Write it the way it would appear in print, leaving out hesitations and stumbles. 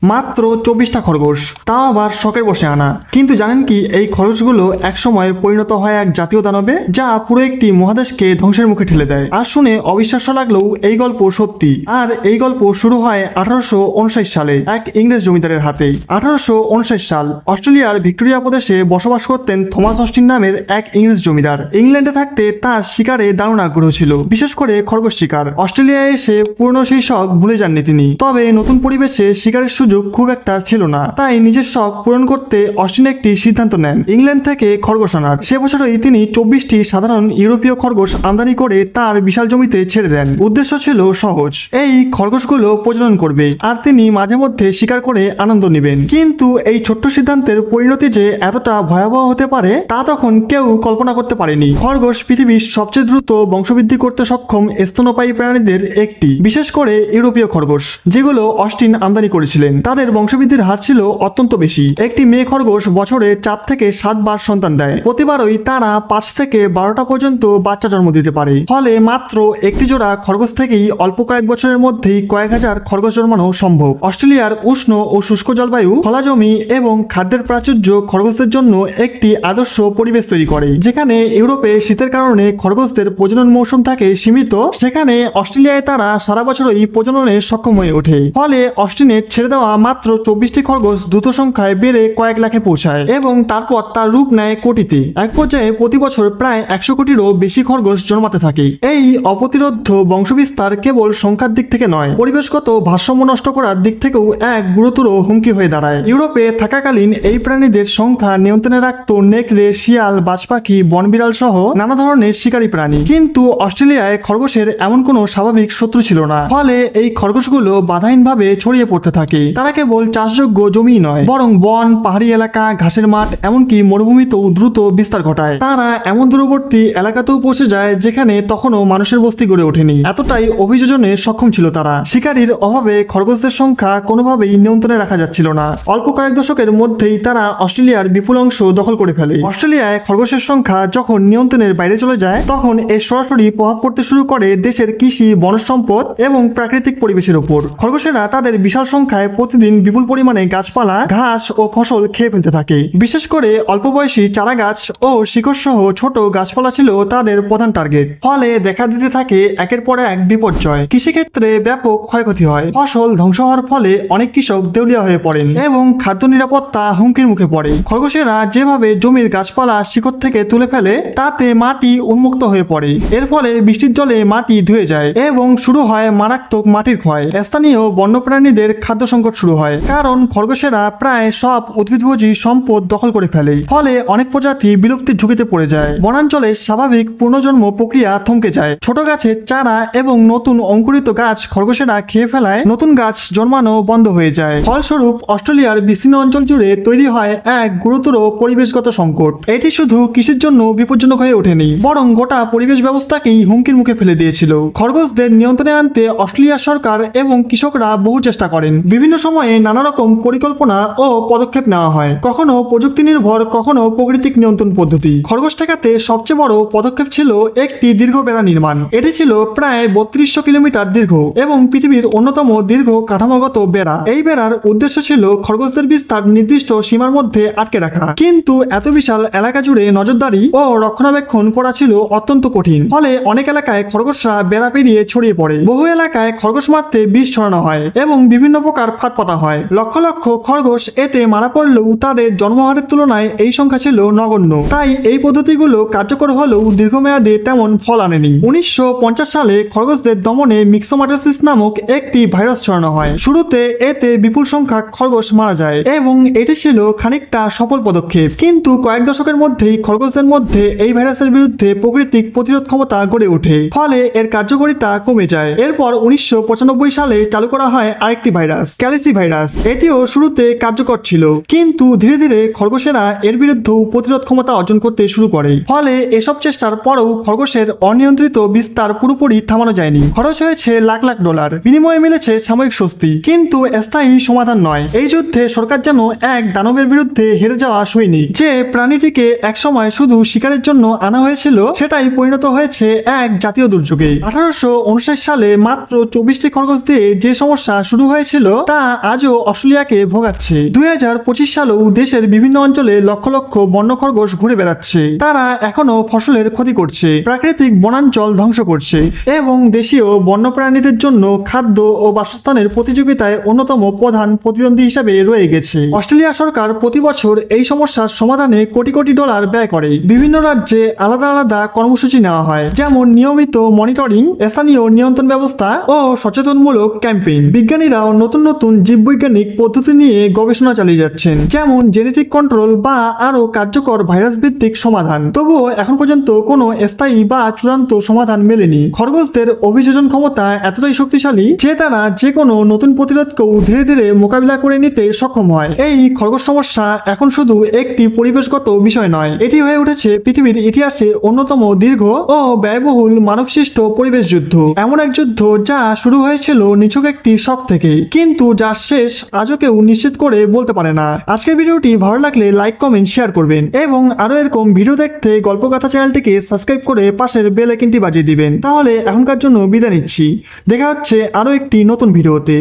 মাত্র 24টা খরগোশ, তাও আবার শখের বসে আনা। কিন্তু জানেন কি, এই খরগোশগুলো একসময় পরিণত হয় এক জাতীয় দানবে, যা পুরো একটি মহাদেশকে ধ্বংসের মুখে ঠেলে দেয়। আর শুনে অবিশ্বাস্য লাগলেও এই গল্প সত্যি। আর এই গল্প শুরু হয় 1859 সালে এক ইংরেজ জমিদারের হাতেই। 1859 সাল, অস্ট্রেলিয়ার ভিক্টোরিয়া প্রদেশে বসবাস করতেন থমাস অস্টিন নামের এক ইংরেজ জমিদার। ইংল্যান্ডে থাকতে তার শিকারে দারুণ আগ্রহ ছিল, বিশেষ করে খরগোশ শিকার। অস্ট্রেলিয়ায় এসে পুরনো সেই শখ ভুলে যাননি তিনি। তবে নতুন পরিবেশে শিকারের সুযোগ খুব একটা ছিল না, তাই নিজের শখ পূরণ করতে অস্টিন একটি সিদ্ধান্ত নেন ইংল্যান্ড থেকে খরগোশ আনার। সে বছরই তিনি 24টি সাধারণ ইউরোপীয় খরগোশ আমদানি করে তার বিশাল জমিতে ছেড়ে দেন। উদ্দেশ্য ছিল সহজ, এই খরগোশগুলো প্রজনন করবে আর তিনি মাঝে মধ্যে শিকার করে আনন্দ নেবেন। কিন্তু এই ছোট্ট সিদ্ধান্তের পরিণতি যে এতটা ভয়াবহ হতে পারে তা তখন কেউ কল্পনা করতে পারেনি। খরগোশ পৃথিবীর সবচেয়ে দ্রুত বংশবৃদ্ধি করতে সক্ষম স্তন্যপায়ী প্রাণীদের একটি, বিশেষ করে ইউরোপীয় খরগোশ যেগুলো অস্টিন আমদানি করেছিলেন। তাদের বংশবৃদ্ধির হার ছিল অত্যন্ত বেশি। একটি মেয়ে খরগোশ বছরে 4 থেকে 7 বার সন্তান দেয়। প্রতিবারই তারা 5 থেকে 12টা পর্যন্ত বাচ্চা জন্ম দিতে পারে। ফলে মাত্র একটি জোড়া খরগোশ থেকেই অল্প কয়েক বছরের মধ্যেই কয়েক হাজার খরগোশ জন্মানো সম্ভব। অস্ট্রেলিয়ার উষ্ণ ও শুষ্ক জলবায়ু, খোলা জমি এবং খাদ্যের প্রাচুর্য খরগোশদের জন্য একটি আদর্শ পরিবেশ তৈরি করে। যেখানে ইউরোপে শীতের কারণে খরগোশদের প্রজনন মৌসুম থাকে সীমিত, সেখানে অস্ট্রেলিয়ায় তারা সারা বছরই প্রজননে সক্ষম হয়ে ওঠে। ফলে অস্টিনের ছেড়ে দেওয়া মাত্র 24টি খরগোশ দ্রুত সংখ্যায় বেড়ে কয়েক লাখে পৌঁছায় এবং তারপর তার রূপ নেয় কোটিতে। এক পর্যায়ে প্রতি বছর প্রায় 100 কোটিরও বেশি খরগোশ জন্মাতে থাকে। এই অপ্রতিরোধ্য বংশবিস্তার কেবল সংখ্যার দিক থেকে নয়, পরিবেশগত ভারসাম্য নষ্ট করার দিক থেকেও এক গুরুতর হুমকি হয়ে দাঁড়ায়। ইউরোপে থাকাকালীন এই প্রাণীদের সংখ্যা নিয়ন্ত্রণে রাখত নেকড়ে, শিয়াল, বাজপাখি, বনবিড়াল সহ নানা ধরনের শিকারী প্রাণী। কিন্তু অস্ট্রেলিয়ায় খরগোশের এমন কোনো স্বাভাবিক শত্রু ছিল না। ফলে এই খরগোশগুলো বাধাহীনভাবে ছড়িয়ে পড়তে থাকে। তারা কেবল চাষযোগ্য জমি নয়, বরং বন, পাহাড়ি এলাকা, ঘাসের মাঠ, এমনকি মরুভূমিতেও দ্রুত বিস্তার ঘটায়। তারা এমন দূরবর্তী এলাকাতেও পৌঁছে যায় যেখানে তখনও মানুষের বস্তি গড়ে ওঠেনি। এতটাই অভিযোজনে সক্ষম ছিল তারা। শিকারীর অভাবে খরগোশদের সংখ্যা কোনোভাবেই নিয়ন্ত্রণে রাখা যাচ্ছিল না। অল্প কয়েক দশকের মধ্যেই তারা অস্ট্রেলিয়ার বিপুল অংশ দখল করে ফেলে। অস্ট্রেলিয়ায় খরগোশের সংখ্যা যখন নিয়ন্ত্রণের বাইরে চলে যায়, তখন এর সরাসরি প্রভাব পড়তে শুরু করে দেশের কৃষি, বনজ সম্পদ এবং প্রাকৃতিক পরিবেশের উপর। খরগোশেরা তাদের বিশাল সংখ্যায় প্রতিদিন বিপুল পরিমাণে গাছপালা, ঘাস ও ফসল খেয়ে ফেলতে থাকে। বিশেষ করে অল্প বয়সী চারা গাছ ও শিকড় সহ ছোট গাছপালা ছিল তাদের প্রধান টার্গেট। ফলে দেখা দিতে থাকে একের পর এক বিপর্যয়। কৃষিক্ষেত্রে ব্যাপক ক্ষয়ক্ষতি হয়, ফসল ধ্বংস হওয়ার ফলে অনেক কৃষক দেউলিয়া হয়ে পড়েন এবং খাদ্য নিরাপত্তা হুমকির মুখে পড়ে। খরগোশেরা যেভাবে জমির গাছপালা শিকড় থেকে তুলে ফেলে, তাতে মাটি উন্মুক্ত হয়ে পড়ে। এর ফলে বৃষ্টির জলে মাটি ধুয়ে যায় এবং শুরু হয় মারাত্মক মাটির ক্ষয়। স্থানীয় বন্যপ্রাণীদের খাদ্য সংকট শুরু হয়, কারণ খরগোশেরা প্রায় সব উদ্ভিদভোজী সম্পদ দখল করে ফেলে। ফলে অনেক প্রজাতি বিলুপ্তির ঝুঁকিতে পড়ে যায়। বনাঞ্চলে স্বাভাবিক পুনর্জন্ম প্রক্রিয়া থমকে যায়। ছোট গাছের চারা এবং নতুন অঙ্কুরিত গাছ খরগোশেরা খেয়ে ফেলায় নতুন গাছ জন্মানো বন্ধ হয়ে যায়। ফলস্বরূপ অস্ট্রেলিয়ার বিস্তীর্ণ অঞ্চল জুড়ে তৈরি হয় এক গুরুতর পরিবেশগত সংকট। এটি শুধু কৃষির জন্য বিপজ্জনক হয়ে ওঠেনি, বরং গোটা পরিবেশ ব্যবস্থাকেই হুমকির মুখে ফেলে দিয়েছিল। খরগোশদের নিয়ন্ত্রণে আনতে অস্ট্রেলিয়া সরকার এবং কৃষকরা বহু চেষ্টা করেন। বিভিন্ন সময়ে নানা রকম পরিকল্পনা ও পদক্ষেপ নেওয়া হয়, কখনো প্রযুক্তি নির্ভর, কখনো প্রাকৃতিক নিয়ন্ত্রণ পদ্ধতি। খরগোশ ঠেকাতে সবচেয়ে বড় পদক্ষেপ ছিল একটি দীর্ঘ বেড়া নির্মাণ। এটি ছিল প্রায় 3200 কিলোমিটার দীর্ঘ এবং পৃথিবীর অন্যতম দীর্ঘ কাঠামোগত বেড়া। এই বেড়ার উদ্দেশ্য ছিল খরগোশদের বিস্তার নির্দিষ্ট সীমার মধ্যে আটকে রাখা। কিন্তু এত বিশাল এলাকা জুড়ে নজরদারি ও রক্ষণাবেক্ষণ করা ছিল অত্যন্ত কঠিন। ফলে অনেক এলাকায় খরগোশরা বেড়া পেরিয়ে ছড়িয়ে পড়ে। বহু এলাকায় খরগোশ মারতে বিষ ছড়ানো হয় এবং বিভিন্ন প্রকার ফাঁদ পাতা হয়। লক্ষ লক্ষ খরগোশ এতে মারা পড়লেও তাদের জন্মহারের তুলনায় এই সংখ্যা ছিল নগণ্য। তাই এই পদ্ধতিগুলো কার্যকর হলেও দীর্ঘমেয়াদে তেমন ফল আনেনি। 1950 সালে খরগোশদের দমনে মিক্সোমাটোসিস নামক একটি ভাইরাস ছড়ানো হয়। শুরুতে এতে বিপুল সংখ্যক খরগোশ মারা যায় এবং এটি ছিল খানিকটা সফল পদক্ষেপ। কিন্তু কয়েক দশকের মধ্যেই খরগোশদের মধ্যে এই ভাইরাসের বিরুদ্ধে প্রাকৃতিক প্রতিরোধ ক্ষমতা গড়ে ওঠে। ফলে এর কার্যকারিতা কমে যায়। এরপর 1995 সালে চালু করা হয় আরেকটি ভাইরাস, ক্যালিসি ভাইরাস। এটিও শুরুতে কার্যকর ছিল, কিন্তু ধীরে ধীরে খরগোশেরা এর বিরুদ্ধে প্রতিরোধ ক্ষমতা অর্জন করতে শুরু করে। ফলে এসব চেষ্টার পরেও খরগোশের অনিয়ন্ত্রিত বিস্তার পুরোপুরি থামানো যায়নি। খরচ হয়েছে লাখ লাখ ডলার, বিনিময়ে মিলেছে সাময়িক স্বস্তি, কিন্তু স্থায়ী সমাধান নয়। এই যুদ্ধে সরকার যেন এক দানবের বিরুদ্ধে হেরে যাওয়া সৈনিক। যে প্রাণীটিকে একসময় শুধু শিকারের জন্য আনা হয়েছিল, সেটাই পরিণত হয়েছে এক জাতীয় দুর্যোগে। 1859 সালে মাত্র 24টি খরগোশ দিয়ে যে সমস্যা শুরু হয়েছিল তা আজও অস্ট্রেলিয়াকে ভোগাচ্ছে। 2025 সালেও দেশের বিভিন্ন অঞ্চলে লক্ষ লক্ষ বন্য খরগোশ ঘুরে বেড়াচ্ছে। তারা এখনো ফসলের ক্ষতি করছে, প্রাকৃতিক বনাঞ্চল ধ্বংস করছে এবং দেশীয় বন্যপ্রাণীদের জন্য খাদ্য ও বাসস্থানের প্রতিযোগিতায় অন্যতম প্রধান প্রতিদ্বন্দ্বী হিসেবে রয়ে গেছে। অস্ট্রেলিয়া সরকার প্রতি বছর এই সমস্যার সমাধানে কোটি কোটি ডলার ব্যয় করে। বিভিন্ন রাজ্যে আলাদা আলাদা কর্মসূচি নেওয়া হয়, যেমন নিয়মিত মনিটরিং, স্থানীয় নিয়ন্ত্রণ ব্যবস্থা ও সচেতনমূলক ক্যাম্পেইন। বিজ্ঞানীরাও নতুন নতুন জীববৈজ্ঞানিক পদ্ধতি নিয়ে গবেষণা চালিয়ে যাচ্ছেন, যেমন জেনেটিক কন্ট্রোল বা আরো কার্যকর ভাইরাস ভিত্তিক সমাধান। তবুও এখন পর্যন্ত কোনো স্থায়ী বা চূড়ান্ত সমাধান মেলেনি। খরগোশদের অভিযোজন ক্ষমতা এতটাই শক্তিশালী যে তারা যে কোনো নতুন প্রতিরোধকেও ধীরে ধীরে মোকাবিলা করে নিতে সক্ষম হয়। এই খরগোশ সমস্যা এখন শুধু একটি পরিবেশগত বিষয় নয়, এটি হয়ে উঠেছে পৃথিবীর ইতিহাসে অন্যতম দীর্ঘ ও ব্যয়বহুল মানবসৃষ্ট পরিবেশ যুদ্ধ। এমন এক যুদ্ধ যা শুরু হয়েছিল নিছক একটি শখ থেকে, কিন্তু যার শেষ আজও কেউ নিশ্চিত করে বলতে পারে না। আজকের ভিডিওটি ভালো লাগলে লাইক, কমেন্ট, শেয়ার করবেন এবং আরো এরকম ভিডিও দেখতে গল্পকথা চ্যানেলটিকে সাবস্ক্রাইব করে পাশের বেল আইকনটি বাজিয়ে দিবেন। তাহলে এখনকার জন্য বিদায় নিচ্ছি। দেখা হচ্ছে আরো একটি নতুন ভিডিওতে।